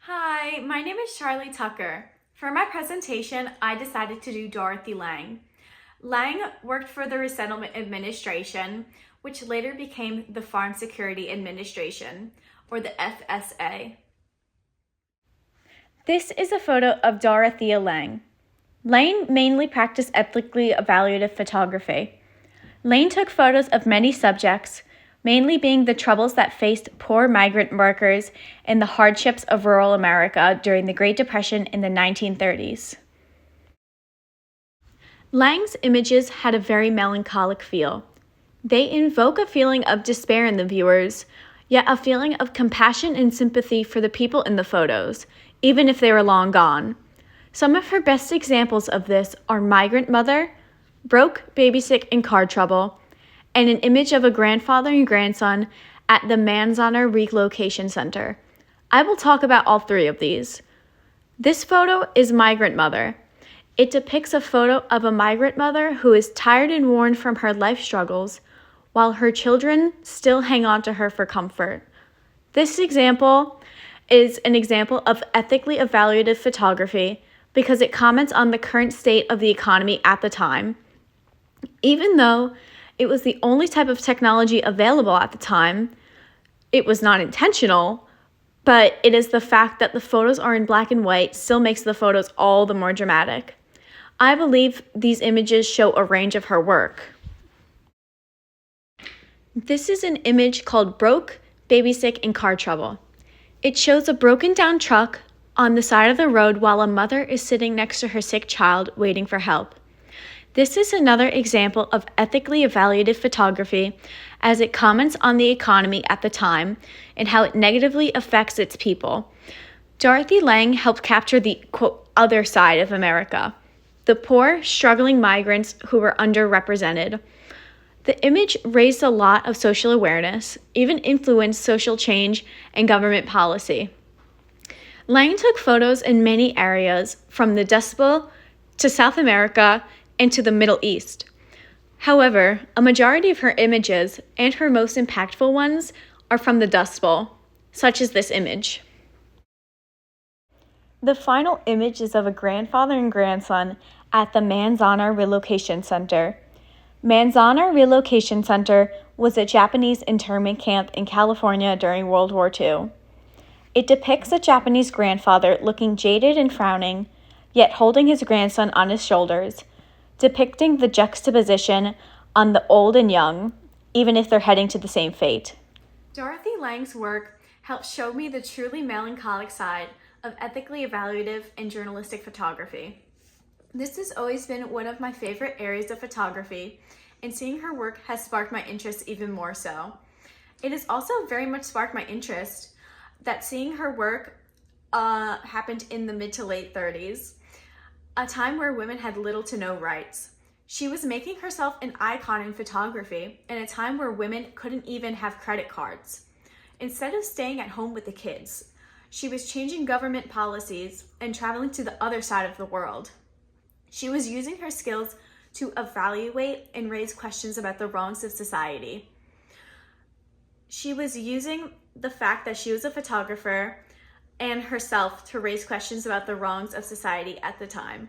Hi, my name is Charlie Tucker. For my presentation, I decided to do Dorothea Lange. Lange worked for the Resettlement Administration, which later became the Farm Security Administration, or the FSA. This is a photo of Dorothea Lange. Lange mainly practiced ethically evaluative photography. Lange took photos of many subjects, mainly being the troubles that faced poor migrant workers and the hardships of rural America during the Great Depression in the 1930s. Lange's images had a very melancholic feel. They invoke a feeling of despair in the viewers, yet a feeling of compassion and sympathy for the people in the photos, even if they were long gone. Some of her best examples of this are Migrant Mother, Broke, Baby Sick, and Car Trouble, and an image of a grandfather and grandson at the Manzanar Relocation Center. I will talk about all three of these. This photo is Migrant Mother. It depicts a photo of a migrant mother who is tired and worn from her life struggles, while her children still hang on to her for comfort. This example is an example of ethically evaluative photography because it comments on the current state of the economy at the time. Even though it was the only type of technology available at the time, it was not intentional, but it is the fact that the photos are in black and white still makes the photos all the more dramatic. I believe these images show a range of her work. This is an image called Broke, Baby Sick, and Car Trouble. It shows a broken down truck on the side of the road while a mother is sitting next to her sick child waiting for help. This is another example of ethically evaluative photography as it comments on the economy at the time and how it negatively affects its people. Dorothea Lange helped capture the, quote, other side of America, the poor, struggling migrants who were underrepresented. The image raised a lot of social awareness, even influenced social change and government policy. Lange took photos in many areas, from the Dust Bowl to South America and to the Middle East. However, a majority of her images, and her most impactful ones, are from the Dust Bowl, such as this image. The final image is of a grandfather and grandson at the Manzanar Relocation Center. Manzanar Relocation Center was a Japanese internment camp in California during World War II. It depicts a Japanese grandfather looking jaded and frowning, yet holding his grandson on his shoulders, depicting the juxtaposition on the old and young, even if they're heading to the same fate. Dorothea Lange's work helped show me the truly melancholic side of ethically evaluative and journalistic photography. This has always been one of my favorite areas of photography, and seeing her work has sparked my interest even more so. It has also very much sparked my interest that seeing her work happened in the mid to late 30s, a time where women had little to no rights. She was making herself an icon in photography in a time where women couldn't even have credit cards. Instead of staying at home with the kids, she was changing government policies and traveling to the other side of the world. She was using her skills to evaluate and raise questions about the wrongs of society. She was using the fact that she was a photographer and herself to raise questions about the wrongs of society at the time.